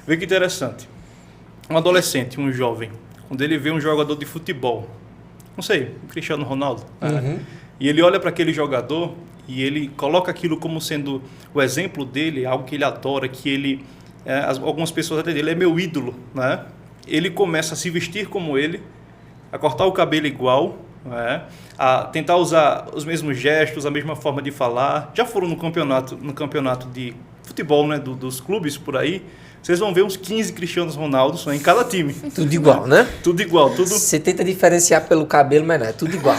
Vê que interessante. Um adolescente, um jovem, quando ele vê um jogador de futebol, não sei, Cristiano Ronaldo, e ele olha para aquele jogador e ele coloca aquilo como sendo o exemplo dele, algo que ele adora, que ele, algumas pessoas até dele, é meu ídolo, né? Ele começa a se vestir como ele, a cortar o cabelo igual, né? A tentar usar os mesmos gestos, a mesma forma de falar. Já foram no campeonato de futebol, né, dos clubes por aí, vocês vão ver uns 15 Cristianos Ronaldos, né, em cada time. Tudo igual, né? Tudo igual. Você tenta diferenciar pelo cabelo, mas não, é tudo igual.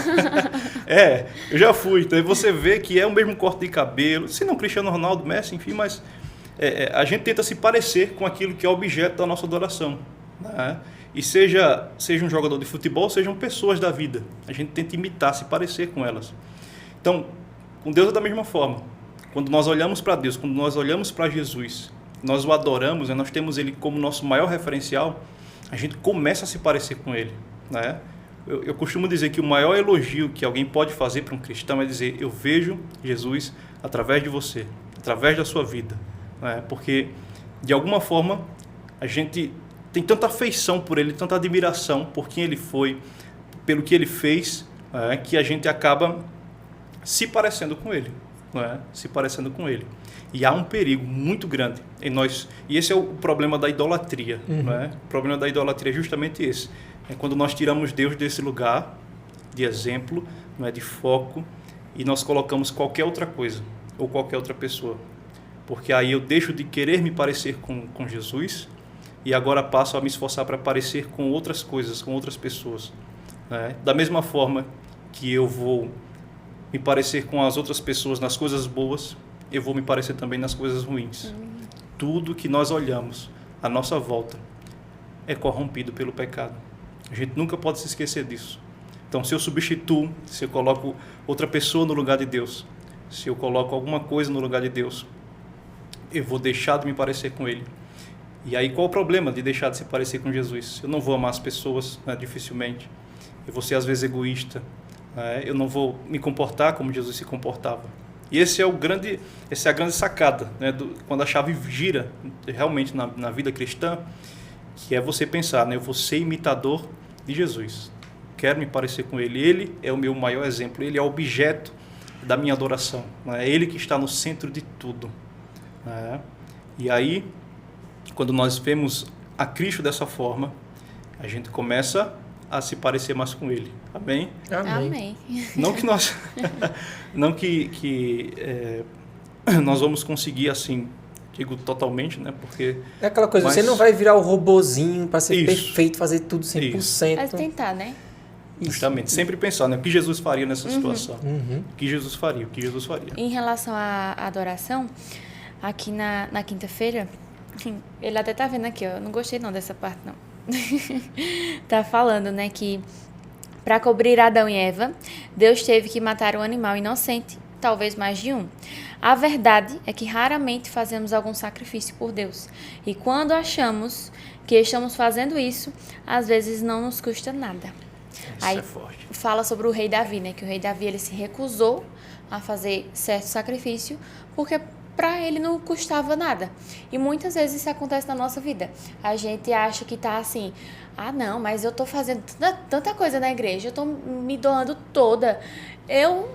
Eu já fui. Então você vê que é o mesmo corte de cabelo. Se não Cristiano Ronaldo, Messi, enfim, mas a gente tenta se parecer com aquilo que é objeto da nossa adoração. Né? E seja um jogador de futebol, sejam pessoas da vida. A gente tenta imitar, se parecer com elas. Então, com Deus é da mesma forma. Quando nós olhamos para Deus, quando nós olhamos para Jesus, nós o adoramos, né? Nós temos ele como nosso maior referencial, a gente começa a se parecer com ele. Né? Eu costumo dizer que o maior elogio que alguém pode fazer para um cristão é dizer: eu vejo Jesus através de você, através da sua vida. Né? Porque, de alguma forma, a gente tem tanta afeição por ele, tanta admiração por quem ele foi, pelo que ele fez, que a gente acaba se parecendo com ele. não é? Se parecendo com ele. E há um perigo muito grande em nós. E esse é o problema da idolatria. Não é? O problema da idolatria é justamente esse. É quando nós tiramos Deus desse lugar de exemplo, não é, de foco, e nós colocamos qualquer outra coisa ou qualquer outra pessoa. Porque aí eu deixo de querer me parecer com Jesus e agora passo a me esforçar para parecer com outras coisas, com outras pessoas. Né? Da mesma forma que eu vou me parecer com as outras pessoas nas coisas boas, eu vou me parecer também nas coisas ruins. Tudo que nós olhamos à nossa volta é corrompido pelo pecado. A gente nunca pode se esquecer disso. Então, se eu substituo, se eu coloco outra pessoa no lugar de Deus, se eu coloco alguma coisa no lugar de Deus, eu vou deixar de me parecer com Ele. E aí, qual o problema de deixar de se parecer com Jesus? Eu não vou amar as pessoas, né, dificilmente. Eu vou ser, às vezes, egoísta. Eu não vou me comportar como Jesus se comportava. E essa é a grande sacada, né, quando a chave gira realmente na vida cristã, que é você pensar, né, eu vou ser imitador de Jesus. Quero me parecer com Ele. Ele é o meu maior exemplo. Ele é o objeto da minha adoração. Né? É Ele que está no centro de tudo. Né? E aí, quando nós vemos a Cristo dessa forma, a gente começa a se parecer mais com Ele. Amém? Amém. Não que nós, não que nós vamos conseguir assim, digo totalmente, né? Porque é aquela coisa, você não vai virar o robozinho para ser perfeito, fazer tudo 100%. Vai tentar, né? Justamente, sempre pensar, né? O que Jesus faria nessa situação? O que Jesus faria? O que Jesus faria? Em relação à adoração, aqui na quinta-feira, ele até tá vendo aqui, ó, eu não gostei não dessa parte, não. Tá falando, né, que para cobrir Adão e Eva, Deus teve que matar um animal inocente, talvez mais de um. A verdade é que raramente fazemos algum sacrifício por Deus. E quando achamos que estamos fazendo isso, às vezes não nos custa nada. Aí fala sobre o rei Davi, né? Que o rei Davi ele se recusou a fazer certo sacrifício porque para ele não custava nada. E muitas vezes isso acontece na nossa vida. A gente acha que tá assim, não, mas eu tô fazendo tanta coisa na igreja, eu tô me doando toda. Eu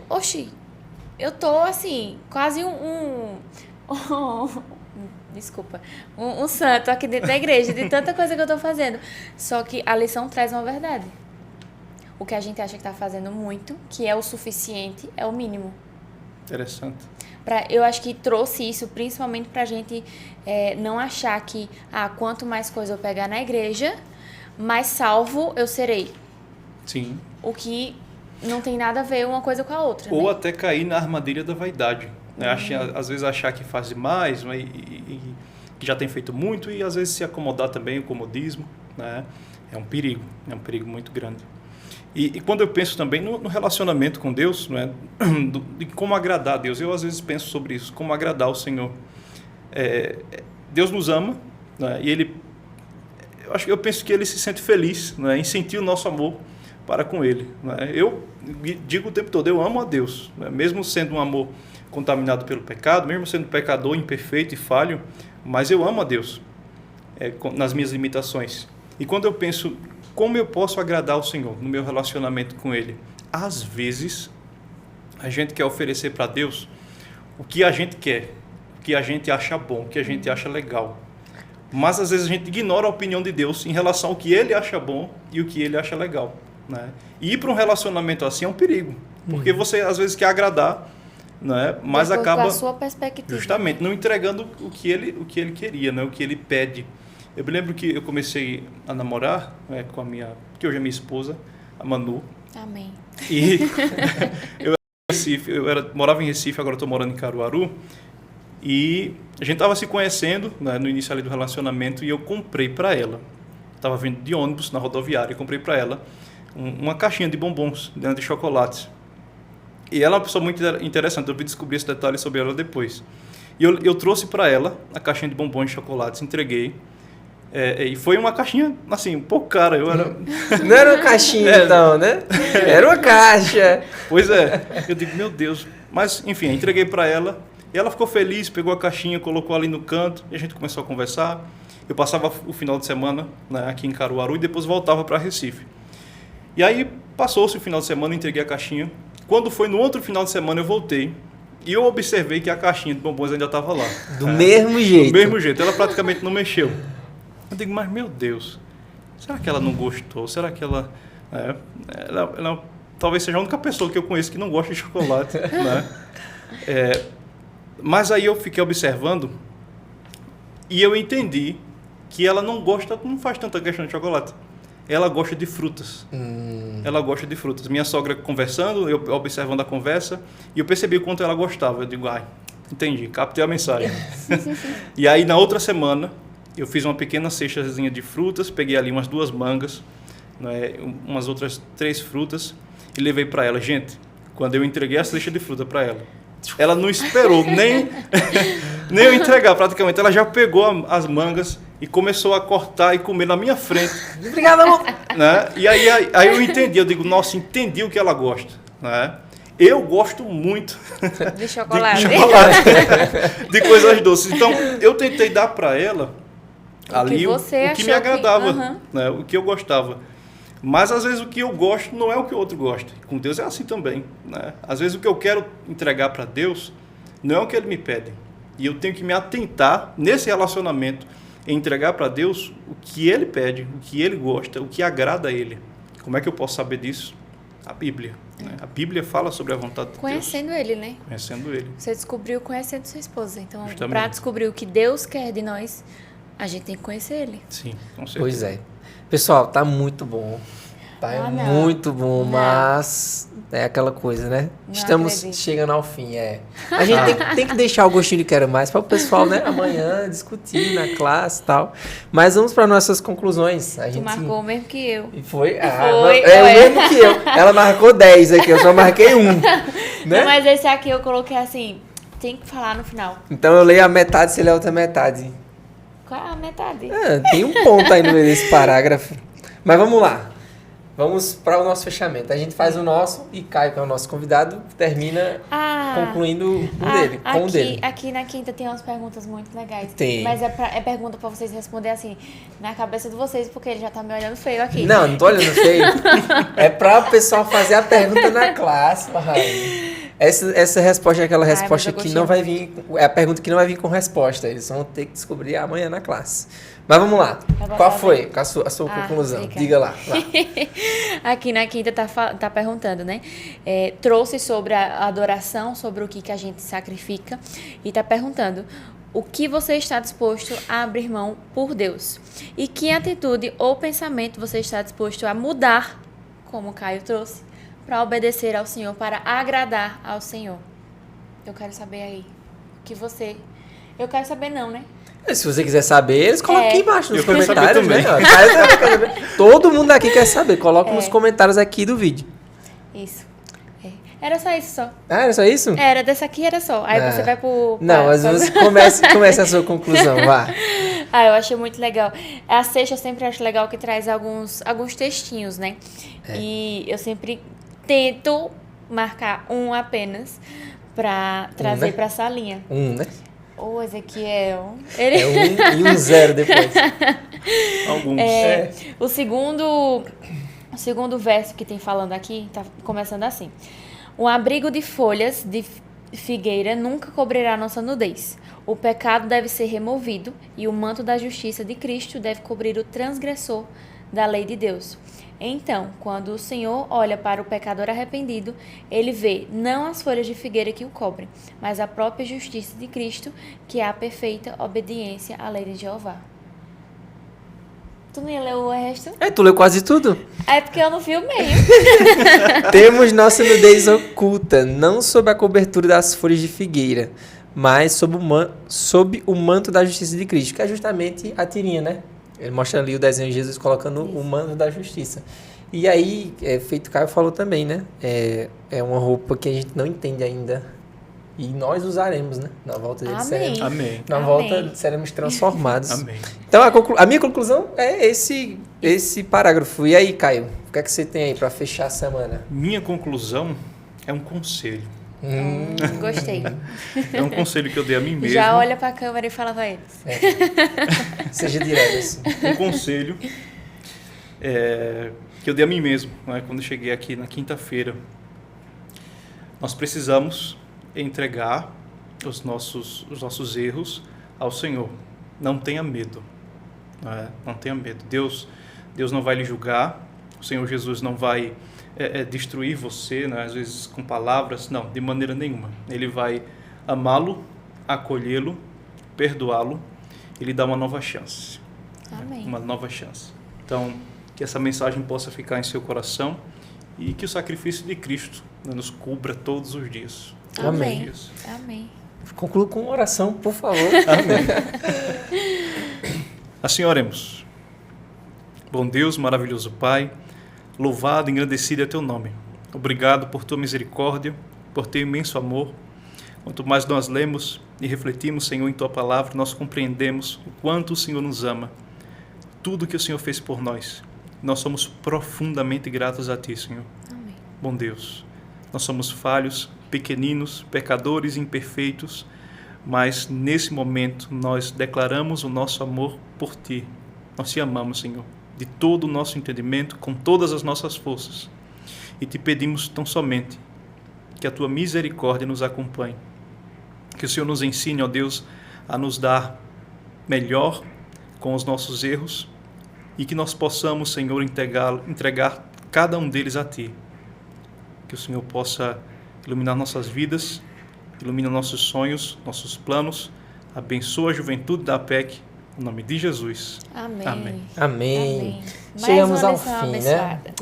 tô assim, quase um santo aqui dentro da igreja, de tanta coisa que eu tô fazendo. Só que a lição traz uma verdade. O que a gente acha que está fazendo muito, que é o suficiente, é o mínimo. Interessante. Eu acho que trouxe isso principalmente para a gente não achar que quanto mais coisa eu pegar na igreja, mais salvo eu serei. Sim. O que não tem nada a ver uma coisa com a outra. Ou né? até cair na armadilha da vaidade. Né? Às vezes achar que faz demais, né? e que já tem feito muito, e às vezes se acomodar também, o comodismo. Né? É um perigo muito grande. E quando eu penso também no relacionamento com Deus, né, de como agradar a Deus, eu às vezes penso sobre isso, como agradar o Senhor. Deus nos ama, né, e eu penso que Ele se sente feliz, né, em sentir o nosso amor para com Ele. Né. Eu digo o tempo todo, eu amo a Deus, né, mesmo sendo um amor contaminado pelo pecado, mesmo sendo pecador, imperfeito e falho, mas eu amo a Deus nas minhas limitações. E quando eu penso como eu posso agradar o Senhor no meu relacionamento com Ele, às vezes a gente quer oferecer para Deus o que a gente quer, o que a gente acha bom, o que a gente acha legal. Mas às vezes a gente ignora a opinião de Deus em relação ao que Ele acha bom e o que Ele acha legal. Né? E ir para um relacionamento assim é um perigo, porque você às vezes quer agradar, né? Mas acaba, com a sua perspectiva, justamente, não entregando o que ele queria, né? O que Ele pede. Eu me lembro que eu comecei a namorar com a que hoje é minha esposa, a Manu. Amém. E morava em Recife, agora estou morando em Caruaru. E a gente estava se conhecendo, né, no início ali do relacionamento, e eu comprei para ela. Estava vindo de ônibus na rodoviária e comprei para ela uma caixinha de bombons, de chocolates. E ela é uma pessoa muito interessante, eu vim descobrir esse detalhe sobre ela depois. E eu trouxe para ela a caixinha de bombons de chocolates, entreguei. E foi uma caixinha, assim, um pouco cara. Não era uma caixinha, então, né? Era uma caixa. Pois é. Eu digo, meu Deus. Mas, enfim, entreguei para ela. E ela ficou feliz, pegou a caixinha, colocou ali no canto. E a gente começou a conversar. Eu passava o final de semana, né, aqui em Caruaru e depois voltava para Recife. E aí, passou-se o final de semana, entreguei a caixinha. Quando foi no outro final de semana, eu voltei. E eu observei que a caixinha de bombons ainda estava lá. Do mesmo jeito. Do mesmo jeito. Ela praticamente não mexeu. Eu digo, mas meu Deus, será que ela não gostou? Será que ela... ela talvez seja a única pessoa que eu conheço que não gosta de chocolate, né? Mas aí eu fiquei observando e eu entendi que ela não faz tanta questão de chocolate. Ela gosta de frutas. Ela gosta de frutas. Minha sogra conversando, eu observando a conversa, e eu percebi o quanto ela gostava. Eu digo, entendi, captei a mensagem. E aí, na outra semana, eu fiz uma pequena cestazinha de frutas, peguei ali umas 2 mangas, né, umas outras 3 frutas, e levei para ela. Gente, quando eu entreguei a cesta de fruta para ela não esperou nem eu entregar praticamente. Ela já pegou as mangas e começou a cortar e comer na minha frente. Obrigado, amor. Né? E aí eu entendi, eu digo, nossa, entendi o que ela gosta. Né? Eu gosto muito de chocolate, de coisas doces. Então, eu tentei dar para ela ali o que me agradava, né? O que eu gostava. Mas, às vezes, o que eu gosto não é o que o outro gosta. Com Deus é assim também. Né? Às vezes, o que eu quero entregar para Deus não é o que Ele me pede. E eu tenho que me atentar nesse relacionamento em entregar para Deus o que Ele pede, o que Ele gosta, o que agrada a Ele. Como é que eu posso saber disso? A Bíblia. Né? A Bíblia fala sobre a vontade de Deus. Conhecendo Ele, né? Conhecendo Ele. Você descobriu conhecendo sua esposa. Então, Justamente. para descobrir o que Deus quer de nós, a gente tem que conhecer Ele. Sim, com certeza. Pois é. Pessoal, tá muito bom. Tá muito bom, mas é aquela coisa, né? Não Estamos acredito. chegando ao fim, A gente tem que deixar o gostinho de quero mais para o pessoal, né? Amanhã discutir na classe e tal. Mas vamos para nossas conclusões. A Tu gente marcou o mesmo que eu. E foi? Foi, Não, é o mesmo que eu. Ela marcou 10 aqui, eu só marquei 1. Né? Não, mas esse aqui eu coloquei assim, tem que falar no final. Então eu leio a metade, você lê a outra metade. Qual é a metade? Tem um ponto aí no meio desse parágrafo. Mas vamos lá. Vamos para o nosso fechamento. A gente faz o nosso e Caio, que é o nosso convidado, termina concluindo com o dele. Aqui na quinta tem umas perguntas muito legais. Tem. Mas é pergunta para vocês responder assim, na cabeça de vocês, porque ele já tá me olhando feio aqui. Não tô olhando feio. É para o pessoal fazer a pergunta na classe, Rainha. Essa resposta é aquela resposta que não vai vir... É a pergunta que não vai vir com resposta. Eles vão ter que descobrir amanhã na classe. Mas vamos lá. Qual foi a sua conclusão? Diga lá. Aqui na quinta tá perguntando, né? Trouxe sobre a adoração, sobre o que a gente sacrifica. E tá perguntando o que você está disposto a abrir mão por Deus. E que atitude ou pensamento você está disposto a mudar, como o Caio trouxe, para obedecer ao Senhor, para agradar ao Senhor. Eu quero saber aí o que você... Eu quero saber não, né? Se você quiser saber, eles colocam aqui embaixo nos Eu quero comentários. saber também. Né? Todo mundo aqui quer saber. Coloca nos comentários aqui do vídeo. Isso. Era só isso só. Ah, era só isso? Era, dessa aqui era só. Aí você vai pro... Não, mas você comece a sua conclusão, vá. Eu achei muito legal. A sexta eu sempre acho legal que traz alguns textinhos, né? E eu sempre tento marcar um apenas pra trazer, né? Pra salinha. Né? Ô, Ezequiel. Ele... É 1 e 0 depois. Alguns. O segundo verso que tem falando aqui, tá começando assim. Um abrigo de folhas de figueira nunca cobrirá nossa nudez. O pecado deve ser removido e o manto da justiça de Cristo deve cobrir o transgressor da lei de Deus. Então, quando o Senhor olha para o pecador arrependido, ele vê não as folhas de figueira que o cobrem, mas a própria justiça de Cristo, que é a perfeita obediência à lei de Jeová. Tu não ia ler o resto? Tu leu quase tudo? É porque eu não vi o meio. Temos nossa nudez oculta, não sob a cobertura das folhas de figueira, mas sob o manto da justiça de Cristo, que é justamente a tirinha, né? Ele mostra ali o desenho de Jesus colocando o manto da justiça. E aí, feito o Caio falou também, né? É uma roupa que a gente não entende ainda. E nós usaremos, né? Na volta dele seremos. Amém. Na volta seremos transformados. Amém. Então, a minha conclusão é esse parágrafo. E aí, Caio? O que é que você tem aí para fechar a semana? Minha conclusão é um conselho. Gostei. É um conselho que eu dei a mim mesmo. Já olha pra câmera e fala pra eles. Seja direto assim. Um conselho que eu dei a mim mesmo, né, quando eu cheguei aqui na quinta-feira. Nós precisamos entregar os nossos erros ao Senhor. Não tenha medo. Não tenha medo. Deus não vai lhe julgar. O Senhor Jesus não vai destruir você, né? Às vezes com palavras. Não, de maneira nenhuma. Ele vai amá-lo, acolhê-lo, perdoá-lo e lhe dar uma nova chance. Amém. Uma nova chance. Então, que essa mensagem possa ficar em seu coração e que o sacrifício de Cristo, né, nos cubra todos os dias. Amém. Todos os dias. Amém. Conclua com uma oração, por favor. Amém. Assim oremos. Bom Deus, maravilhoso Pai, louvado e engrandecido é teu nome. Obrigado por tua misericórdia, por teu imenso amor. Quanto mais nós lemos e refletimos, Senhor, em tua palavra, nós compreendemos o quanto o Senhor nos ama. Tudo que o Senhor fez por nós. Nós somos profundamente gratos a ti, Senhor. Amém. Bom Deus, nós somos falhos, pequeninos, pecadores, imperfeitos, mas nesse momento nós declaramos o nosso amor por ti. Nós te amamos, Senhor, de todo o nosso entendimento, com todas as nossas forças. E te pedimos tão somente que a tua misericórdia nos acompanhe. Que o Senhor nos ensine, ó Deus, a nos dar melhor com os nossos erros e que nós possamos, Senhor, entregar cada um deles a ti. Que o Senhor possa iluminar nossas vidas, ilumina nossos sonhos, nossos planos, abençoa a juventude da APEC, em nome de Jesus. Amém. Amém. Amém. Mais Chegamos uma ao lição fim, abençoada.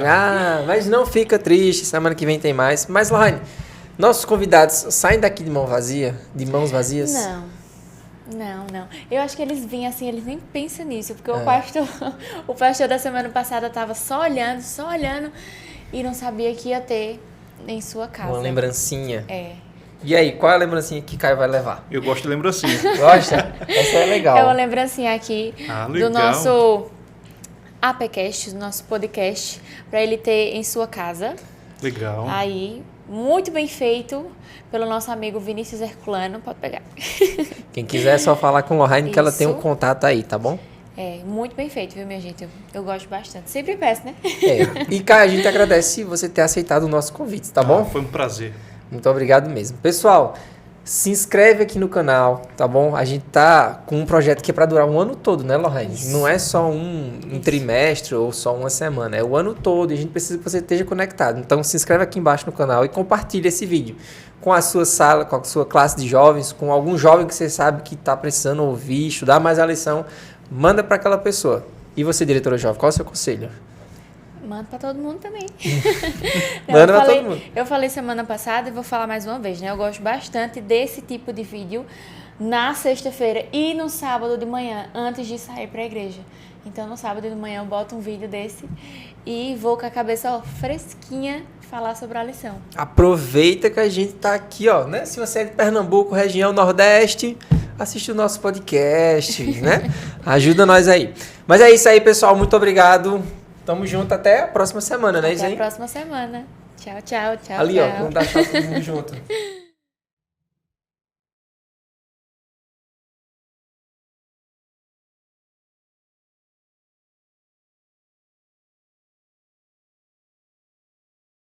né? Mas não fica triste, semana que vem tem mais. Mas, Lohane, nossos convidados saem daqui de mãos vazias? Não. Eu acho que eles vinham assim, eles nem pensam nisso, porque o pastor da semana passada estava só olhando e não sabia que ia ter em sua casa. Uma lembrancinha. É. E aí, qual é a lembrancinha que Caio vai levar? Eu gosto de lembrancinha. Gosta? Essa é legal. É uma lembrancinha aqui Legal. do nosso APCast, do nosso podcast, para ele ter em sua casa. Legal. Aí, muito bem feito pelo nosso amigo Vinícius Herculano. Pode pegar. Quem quiser é só falar com Lohane que ela tem um Isso. contato aí, tá bom? É, muito bem feito, viu, minha gente? Eu gosto bastante. Sempre peço, né? É. E, Caio, a gente agradece você ter aceitado o nosso convite, tá bom? Foi um prazer. Muito obrigado mesmo. Pessoal, se inscreve aqui no canal, tá bom? A gente tá com um projeto que é para durar um ano todo, né, Lohane? Isso. Não é só um trimestre ou só uma semana, é o ano todo e a gente precisa que você esteja conectado. Então se inscreve aqui embaixo no canal e compartilha esse vídeo com a sua sala, com a sua classe de jovens, com algum jovem que você sabe que está precisando ouvir, estudar mais a lição, manda para aquela pessoa. E você, diretora jovem, qual é o seu conselho? Manda pra todo mundo também. Manda pra todo mundo. Eu falei semana passada e vou falar mais uma vez, né? Eu gosto bastante desse tipo de vídeo na sexta-feira e no sábado de manhã, antes de sair pra igreja. Então, no sábado de manhã eu boto um vídeo desse e vou com a cabeça fresquinha falar sobre a lição. Aproveita que a gente tá aqui, ó, né? Se você é de Pernambuco, região Nordeste, assiste o nosso podcast, né? Ajuda nós aí. Mas é isso aí, pessoal. Muito obrigado. Tamo junto até a próxima semana, né? Até a próxima semana. Tchau. Ali, ó, vamos dar tchau todo mundo junto.